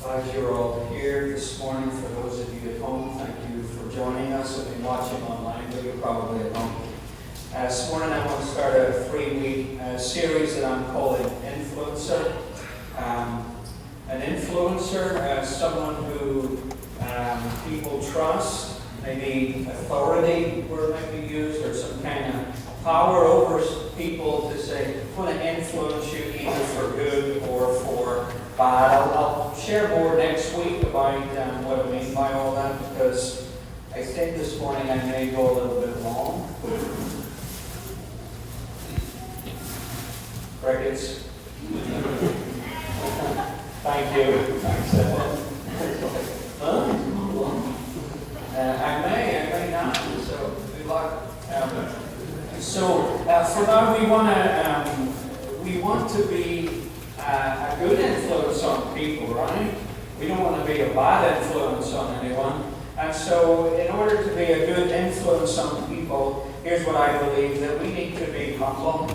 Glad you're all here this morning. For those of you at home, thank you for joining us. If you're watching online, but you're probably at home. This morning I want to start a 3-week series that I'm calling Influencer. An influencer, someone who people trust, maybe authority word might be used, or some kind of power over people to say, I want to influence you either for good or for bad. I'll share more next week about what I mean by all that, because I think this morning I may go a little bit long. Crickets. Thank you. Thanks. Huh? I may not. So good luck. For now, we want to be a good influence on people, right? We don't want to be a bad influence on anyone. And so, in order to be a good influence on people, here's what I believe: that we need to be humble.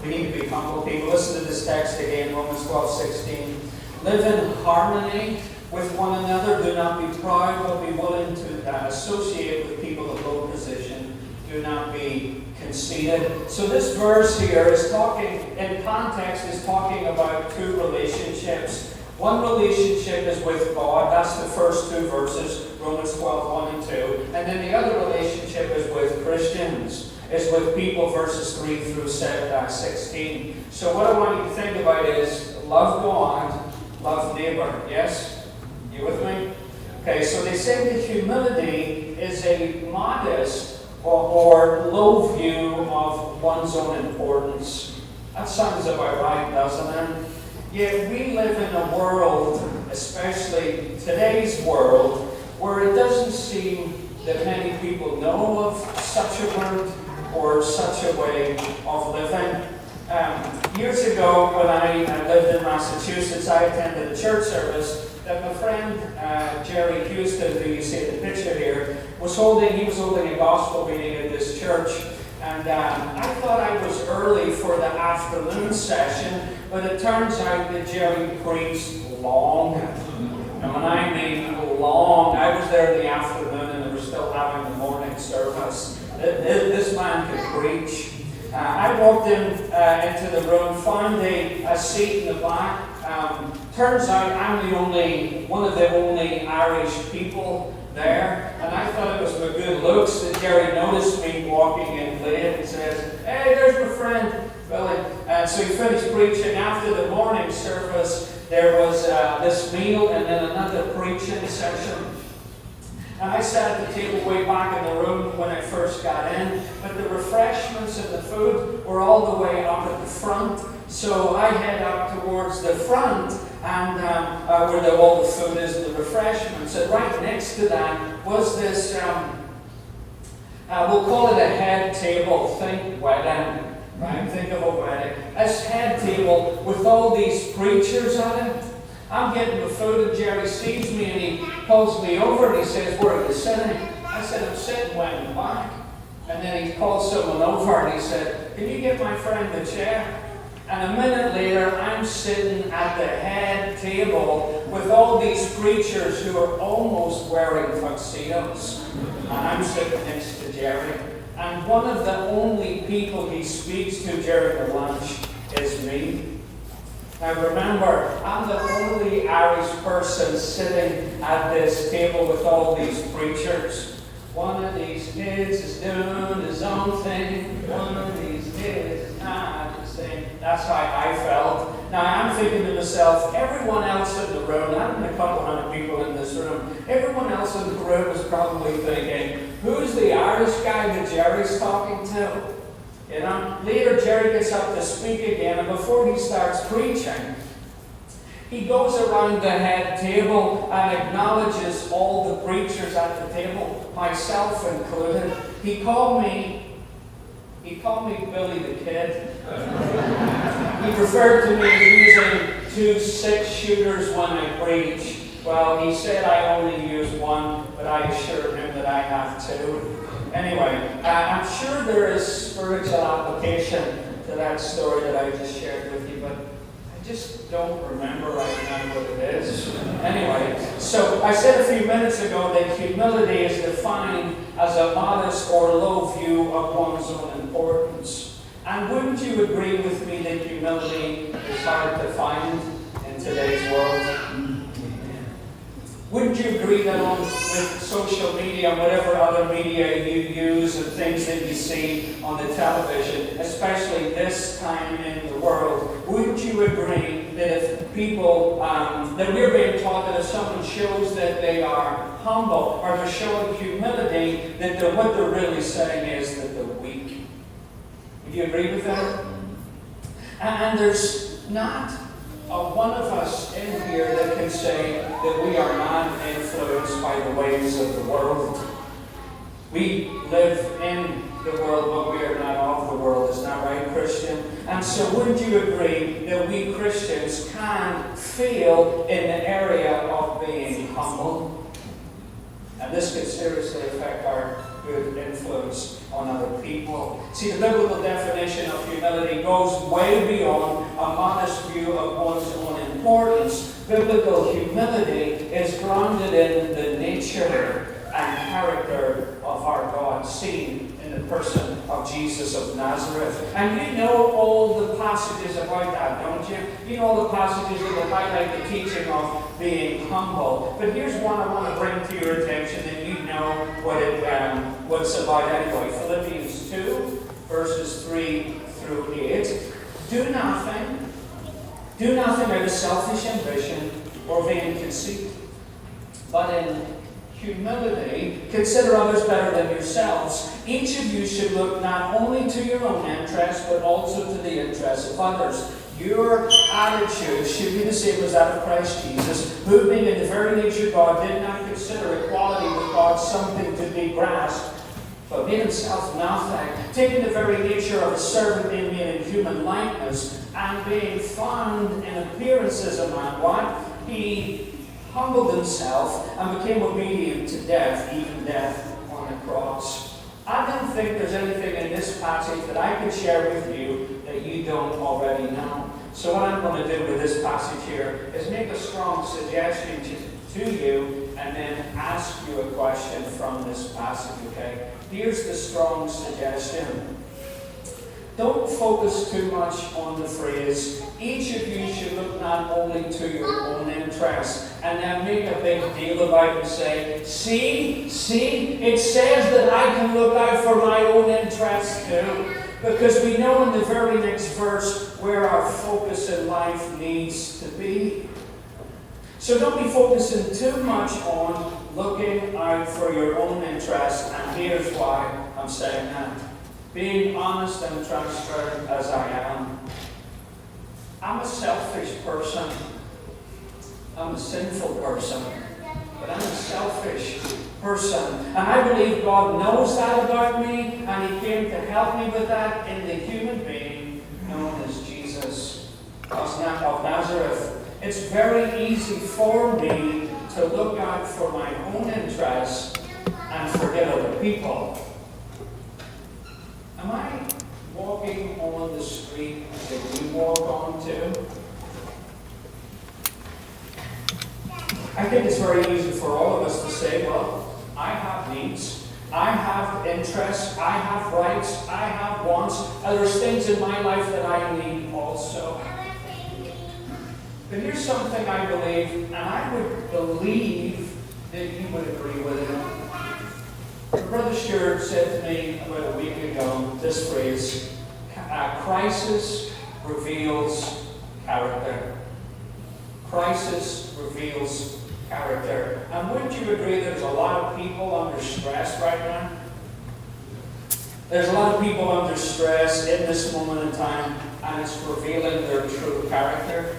We need to be humble people. Listen to this text again, Romans 12:16. Live in harmony with one another. Do not be proud, but be willing to associate with people of low position. Do not be conceited. So this verse here is talking, in context, is talking about two relationships. One relationship is with God. That's the first two verses, Romans 12:1 and 2. And then the other relationship is with Christians. It's with people, verses 3 through 16. So what I want you to think about is love God, love neighbor. Yes? You with me? Okay, so they say that humility is a modest or low view of one's own importance. That sounds about right, doesn't it? Yet we live in a world, especially today's world, where it doesn't seem that many people know of such a word or such a way of living. Years ago, when I lived in Massachusetts, I attended a church service that my friend Jerry Houston, who you see in the picture here, was holding. He was holding a gospel meeting at this church, and I thought I was early for the afternoon session, but it turns out that Jerry preached long. And when I mean long, I was there in the afternoon and they were still having the morning service. This man could preach. I walked into the room, found a seat in the back. Turns out I'm one of the only Irish people there, and I thought it was my good looks that Jerry noticed me walking in late and says, "Hey, there's my friend Billy." So he finished preaching. After the morning service, there was this meal and then another preaching session. And I sat at the table way back in the room when I first got in, but the refreshments and the food were all the way up at the front. So I head up towards the front, and where all the food is and the refreshments. And right next to that was this, we'll call it a head table. Think wedding, right? Think of a wedding. This head table with all these preachers on it. I'm getting the food, and Jerry sees me, and he pulls me over, and he says, "Where are you sitting?" I said, "I'm sitting way in the back." And then he called someone over, and he said, "Can you get my friend a chair?" And a minute later, I'm sitting at the head table with all these preachers who are almost wearing tuxedos. And I'm sitting next to Jerry. And one of the only people he speaks to during the lunch is me. Now remember, I'm the only Irish person sitting at this table with all these preachers. One of these kids is doing his own thing. One of these kids is not his thing. That's how I felt. Now I'm thinking to myself, everyone else in the room, I'm a couple hundred people in this room, everyone else in the room is probably thinking, who's the Irish guy that Jerry's talking to? You know, later Jerry gets up to speak again, and before he starts preaching, he goes around the head table and acknowledges all the preachers at the table, myself included. He called me Billy the Kid. He referred to me as using 2 6-shooters when I preach. Well, he said I only use one, but I assured him that I have 2. Anyway, I'm sure there is spiritual application to that story that I just shared with you, but I just don't remember right now what it is. Anyway, So I said a few minutes ago that humility is defined as a modest or low view of one's own importance. And wouldn't you agree with me that humility is hard to find in today's world? Wouldn't you agree that with social media and whatever other media you use and things that you see on the television, especially this time in the world, wouldn't you agree that if people, that we're being taught that if someone shows that they are humble or they're showing humility, that what they're really saying is that they're weak? Would you agree with that? And there's not one of us in here that can say that we are not influenced by the ways of the world. We live in the world, but we are not of the world. Is that right, Christian? And so wouldn't you agree that we Christians can feel in the area of being humble? And this could seriously affect our good influence on other people. See, the biblical definition of humility goes way beyond a modest view of one's own importance. Biblical humility is grounded in the nature and character of our God, seen in the person of Jesus of Nazareth. And you know all the passages about that, don't you? You know all the passages that will highlight the teaching of being humble. But here's one I want to bring to your attention, and you know what it's about anyway. Philippians 2, verses 3 through 8. Do nothing out of selfish ambition or vain conceit, but in humility consider others better than yourselves. Each of you should look not only to your own interests, but also to the interests of others. Your attitude should be the same as that of Christ Jesus, who, being in the very nature of God, did not consider equality with God something to be grasped, but made himself nothing, taking the very nature of a servant, being made in human likeness, and being found in appearance as a man. What? He humbled himself and became obedient to death, even death on the cross. I don't think there's anything in this passage that I could share with you that you don't already know. So what I'm going to do with this passage here is make a strong suggestion to you and then ask you a question from this passage, okay? Here's the strong suggestion. Don't focus too much on the phrase, each of you should look not only to your own interests, and then make a big deal about it and say, see, it says that I can look out for my own interests too. Because we know in the very next verse where our focus in life needs to be. So don't be focusing too much on looking out for your own interests, and here's why I'm saying that. Being honest and transparent as I am, I'm a selfish person. I'm a sinful person. But I'm a selfish person. And I believe God knows that about me, and He came to help me with that in the human being known as Jesus of Nazareth. It's very easy for me to look out for my own interests and forget other people. Am I walking on the street that you walk on too? I think it's very easy for all of us to say, well, I have needs, I have interests, I have rights, I have wants, and there's things in my life that I need also. But here's something I believe, and I would believe that you would agree with it. Brother Stewart said to me about a week ago this phrase, crisis reveals character. Crisis reveals character. And wouldn't you agree there's a lot of people under stress right now? There's a lot of people under stress in this moment in time, and it's revealing their true character.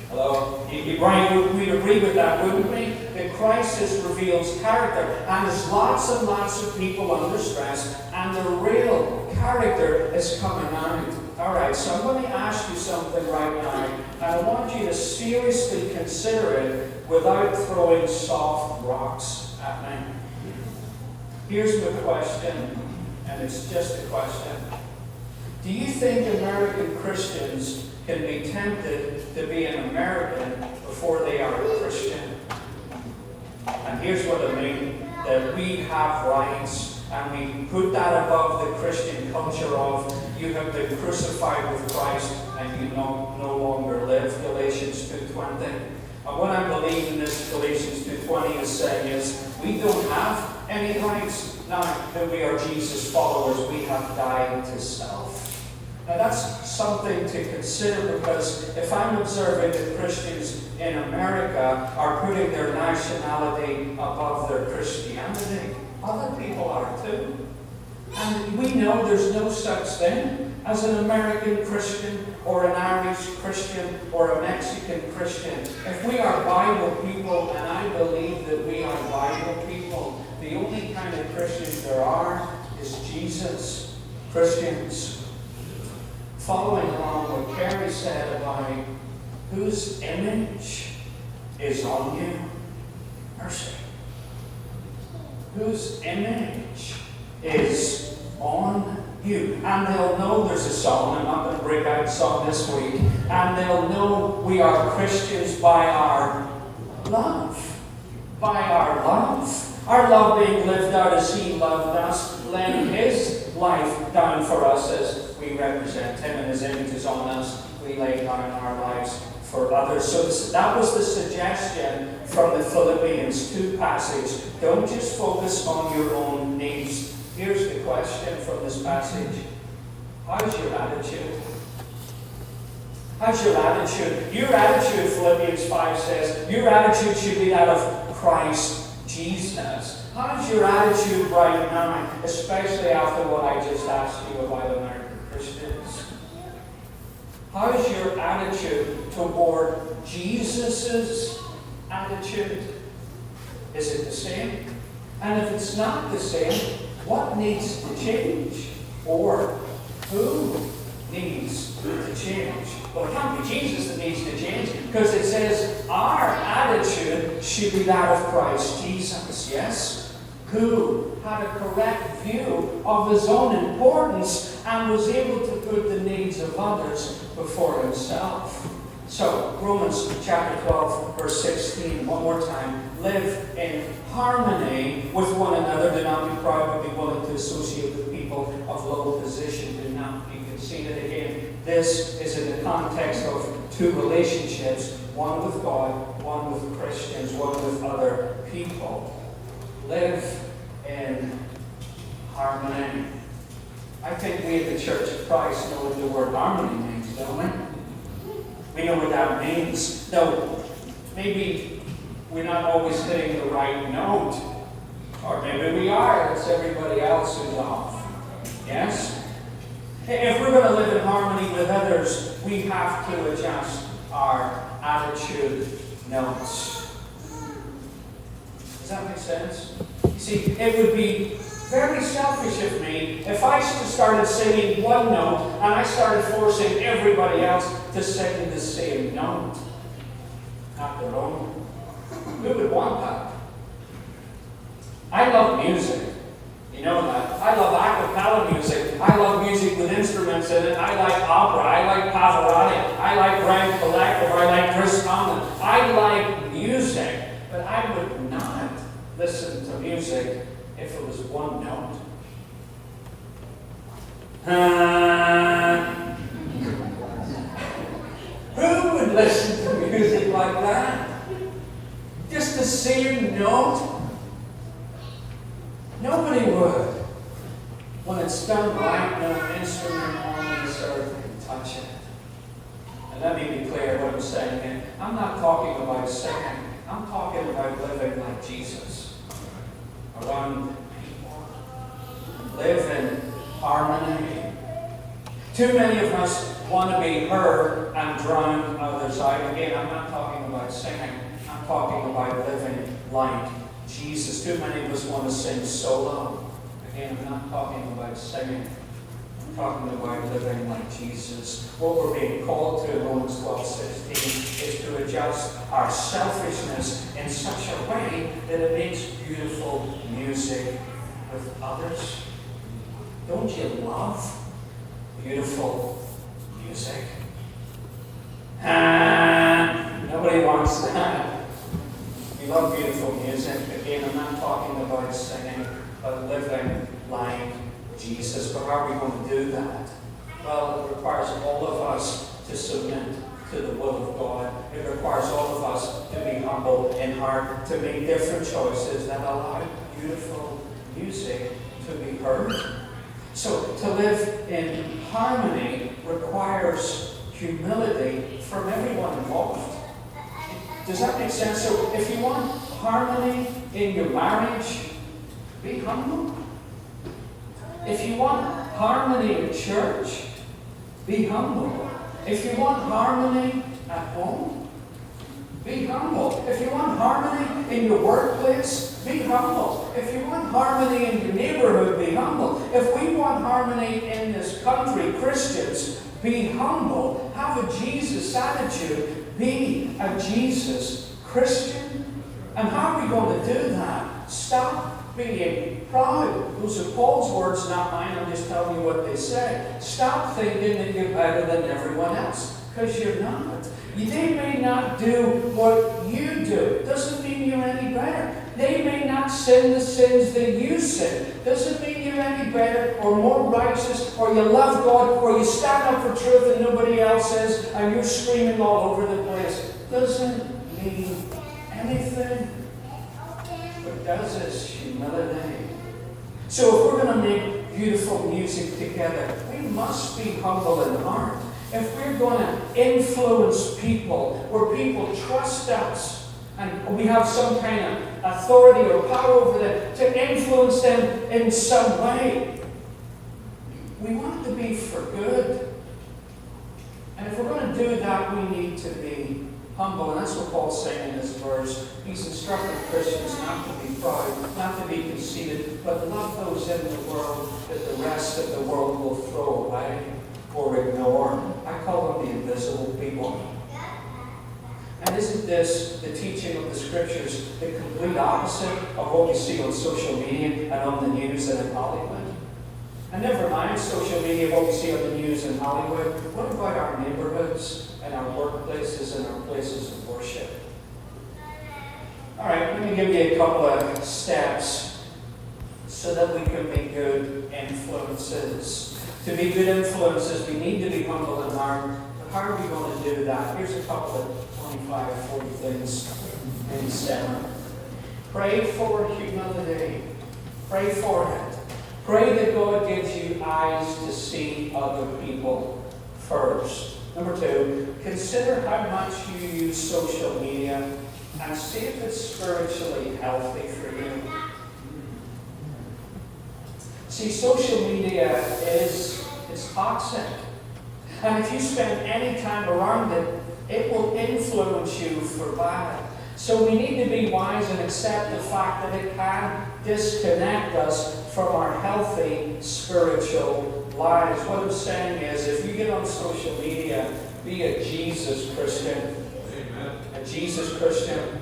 Hello? Brian, we'd agree with that, wouldn't we? That crisis reveals character. And there's lots and lots of people under stress, and the real character is coming out. Alright, so I'm going to ask you something right now, and I want you to seriously consider it without throwing soft rocks at me. Here's the question, and it's just a question. Do you think American Christians can be tempted to be an American before they are a Christian? here's what I mean, that we have rights, and we put that above the Christian culture of you have been crucified with Christ and you no longer live, Galatians 2:20. And what I'm believing this Galatians 2:20 is saying is, we don't have any rights now that we are Jesus followers. We have died to self. Now that's something to consider, because if I'm observing that Christians in America are putting their nationality above their Christianity, other people are too. And we know there's no such thing as an American Christian or an Irish Christian or a Mexican Christian. If we are Bible people, and I believe that we are Bible people, the only kind of Christians there are is Jesus. Christians. Following along what Carrie said about whose image is on you. Mercy. Whose image is on you. And they'll know there's a song. I'm not going to break out a song this week. And they'll know we are Christians by our love. By our love. Our love being lived out as He loved us, laying His life down for us as we represent Him, and His image is on us. We lay down our lives for others. So that was the suggestion from the Philippians 2 passage. Don't just focus on your own needs. Here's the question from this passage. How's your attitude? How's your attitude? Your attitude, Philippians 5 says, your attitude should be that of Christ Jesus. How's your attitude right now, especially after what I just asked you about American Christians? How's your attitude toward Jesus' attitude? Is it the same? And if it's not the same, what needs to change? Or who needs to change? Well, it can't be Jesus that needs to change, because it says our attitude should be that of Christ Jesus, yes? Who had a correct view of his own importance and was able to put the needs of others before himself. So, Romans chapter 12, verse 16, one more time. Live in harmony with one another. Do not be proud, but be willing to associate with people of low position. Do not be conceited. Again, this is in the context of two relationships, one with God, one with Christians, one with other people. Live in harmony. I think we in the Church of Christ know what the word harmony means, don't we? We know what that means. Now, maybe we're not always hitting the right note. Or maybe we are. It's everybody else who's off. Yes? If we're going to live in harmony with others, we have to adjust our attitude notes. Does that make sense? You see, it would be very selfish of me if I started singing one note and I started forcing everybody else to sing the same note. Not their own. Who would want that? I love music. You know that. I love a cappella music. I love music with instruments in it. I like opera. I like Pavarotti. I like Grand Collective. I like Chris Tomlin. I like music. But I would not listen to music if it was one note. Who would listen to music like that? Just the same note? Nobody would. When it's done right, no instrument on this earth can touch it. And let me be clear what I'm saying here. I'm not talking about singing. I'm talking about living like Jesus. Around people. Live in harmony. Too many of us want to be heard and drown others out. Again, I'm not talking about singing. I'm talking about living like Jesus. Too many of us want to sing solo. Again, I'm not talking about singing. I'm talking about living like Jesus. What we're being called to in Romans 12:16 is to adjust our selfishness in such a way that it makes beautiful music with others. Don't you love beautiful music? Nobody wants that. We love beautiful music. Again, I'm not talking about singing, but living like Jesus. But how are we going to do that? Well, it requires all of us to submit to the will of God. It requires all of us to be humble in heart, to make different choices that allow beautiful music to be heard. So, to live in harmony requires humility from everyone involved. Does that make sense? So, if you want harmony in your marriage, be humble. If you want harmony in church, be humble. If you want harmony at home, be humble. If you want harmony in your workplace, be humble. If you want harmony in your neighborhood, be humble. If we want harmony in this country, Christians, be humble. Have a Jesus attitude. Be a Jesus Christian. And how are we going to do that? Stop being proud. Those are Paul's words, not mine. I'm just telling you what they say. Stop thinking that you're better than everyone else, because you're not. They may not do what you do. Doesn't mean you're any better. They may not sin the sins that you sin. Doesn't mean you're any better or more righteous, or you love God, or you stand up for truth and nobody else is, and you're screaming all over the place. Doesn't mean anything. What does is humility. So if we're going to make beautiful music together, we must be humble in heart. If we're going to influence people, where people trust us, and we have some kind of authority or power over them, to influence them in some way, we want it to be for good. And if we're going to do that, we need to be humble. And that's what Paul's saying in this verse. He's instructing Christians not to be proud, not to be conceited, but love those in the world that the rest of the world will throw away or ignore. I call them the invisible people. And isn't this the teaching of the Scriptures, the complete opposite of what we see on social media and on the news and in Hollywood? And never mind social media, what we see on the news in Hollywood. What about our neighborhoods and our workplaces and our places of worship? All right, let me give you a couple of steps so that we can be good influences. To be good influences, we need to be humble in heart. But how are we going to do that? Here's a couple of 25 or 40 things in center. Pray for humility. Pray for it. Pray that God gives you eyes to see other people first. Number 2, consider how much you use social media and see if it's spiritually healthy for you. See, social media it's toxic. And if you spend any time around it, it will influence you for bad. So we need to be wise and accept the fact that it can disconnect us from our healthy spiritual lives. What I'm saying is, if you get on social media, be a Jesus Christian. Amen. A Jesus Christian.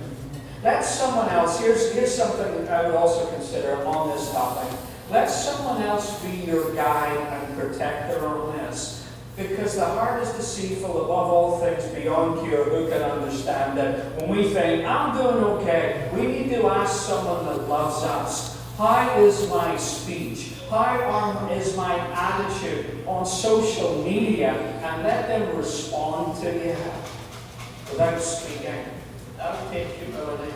Let someone else, here's something I would also consider on this topic. Let someone else be your guide and protector on this. Because the heart is deceitful above all things, beyond cure. Who can understand it? When we think, I'm doing okay, we need to ask someone that loves us. How is my speech? How is my attitude on social media? And let them respond to you without speaking. That'll take humility.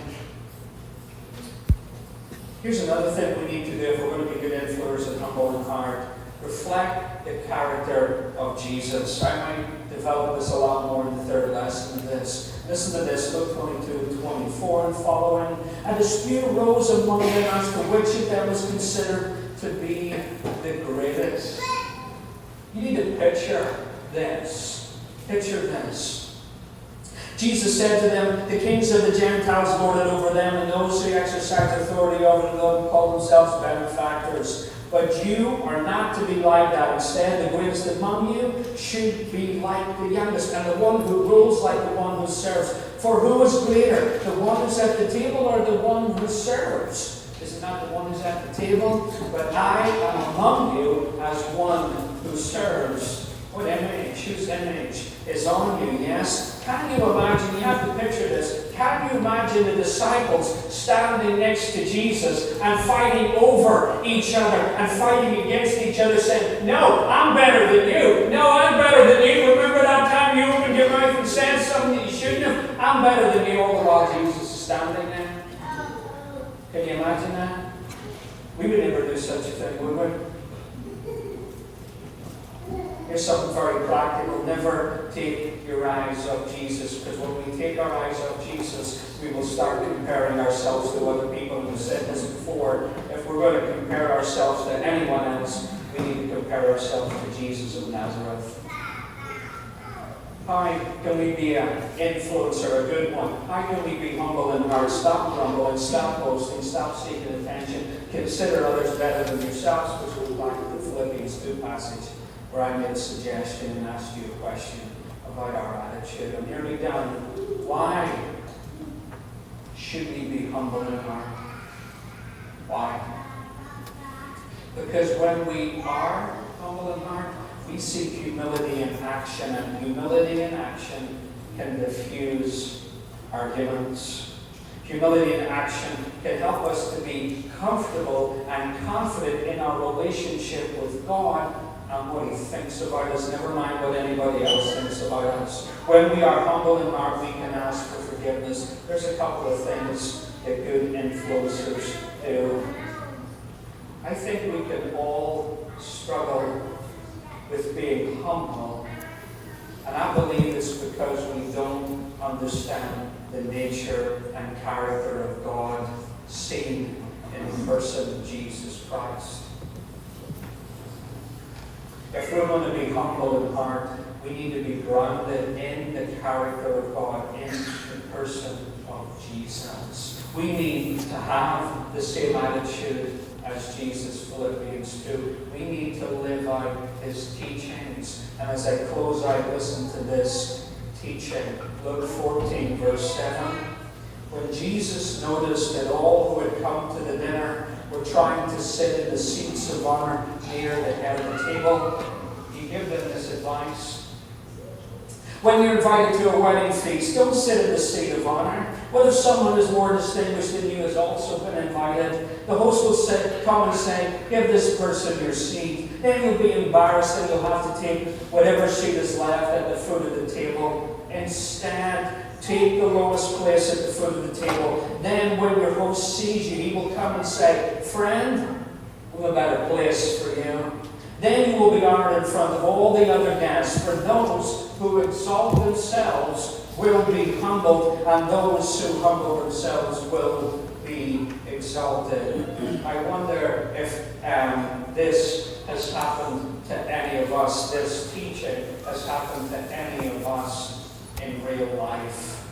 Here's another thing we need to do if we're going to be good influencers and humble in heart. Reflect the character of Jesus. I might develop this a lot more in the third lesson of this. Listen to this, Luke 22:24 and following. A dispute arose among them as to which of them was considered to be the greatest. You need to picture this. Picture this. Jesus said to them, the kings of the Gentiles lord it over them, and those who exercise authority over them call themselves benefactors. But you are not to be like that. Instead, the greatest among you should be like the youngest, and the one who rules like the one who serves. For who is greater, the one who's at the table or the one who serves? Is it not the one who's at the table? But I am among you as one who serves. What image? Whose image? is on you, yes? Can you imagine, you have to picture this, can you imagine the disciples standing next to Jesus and fighting over each other and fighting against each other, saying, no, I'm better than you. No, I'm better than you. Remember that time you opened your mouth and said something that you shouldn't have? I'm better than you, all the while Jesus is standing there. Can you imagine that? We would never do such a thing, would we? Here's something very practical. Never take your eyes off Jesus, because when we take our eyes off Jesus, we will start comparing ourselves to other people. And we've said this before. If we're going to compare ourselves to anyone else, we need to compare ourselves to Jesus of Nazareth. How can we be an influencer, a good one? How can we be humble in heart? Stop grumbling, stop boasting, stop seeking attention. Consider others better than yourselves, which will back to the Philippians 2 passage, where I made a suggestion and asked you a question about our attitude. I'm nearly done. Why should we be humble in heart? Why? Because when we are humble in heart, we seek humility in action, and humility in action can diffuse arguments. Humility in action can help us to be comfortable and confident in our relationship with God and what He thinks about us, never mind what anybody else thinks about us. When we are humble in heart, we can ask for forgiveness. There's a couple of things that good influencers do. I think we can all struggle with being humble, and I believe it's because we don't understand the nature and character of God seen in the person of Jesus Christ. If we're going to be humble in heart, we need to be grounded in the character of God, in the person of Jesus. We need to have the same attitude as Jesus, Philippians 2. We need to live out His teachings. And as I close out, listen to this teaching. Luke 14, verse 7. When Jesus noticed that all who had come to the dinner were trying to sit in the seats of honor near the head of the table, He gave them this advice. When you're invited to a wedding feast, don't sit in the seat of honor. What if someone is more distinguished than you has also been invited? The host will come and say, give this person your seat. Then you'll be embarrassed and you'll have to take whatever seat is left at the foot of the table. Instead, take the lowest place at the foot of the table. Then when your host sees you, he will come and say, friend, we have a better place for you. Then you will be honored in front of all the other guests, for those who exalt themselves will be humbled, and those who humble themselves will be exalted. I wonder if this has happened to any of us, this teaching has happened to any of us in real life.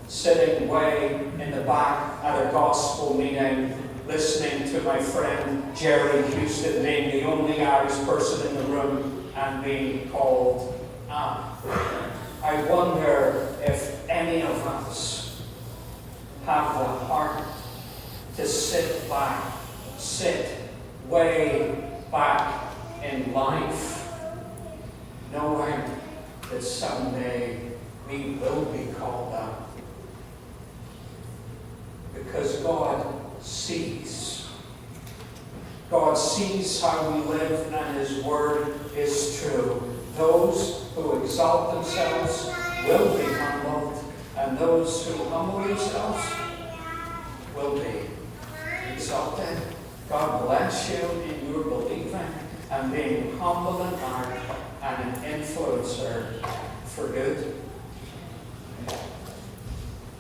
Sitting way in the back at a gospel meeting, listening to my friend Jerry Houston, named the only Irish person in the room, and being called up. I wonder if any of us have the heart to sit way back in life, knowing that someday we will be called up. Because God sees. God sees how we live, and His Word is true. Those who exalt themselves will be humbled, and those who humble themselves will be exalted. God bless you in your believing and being humble in heart and an influencer for good.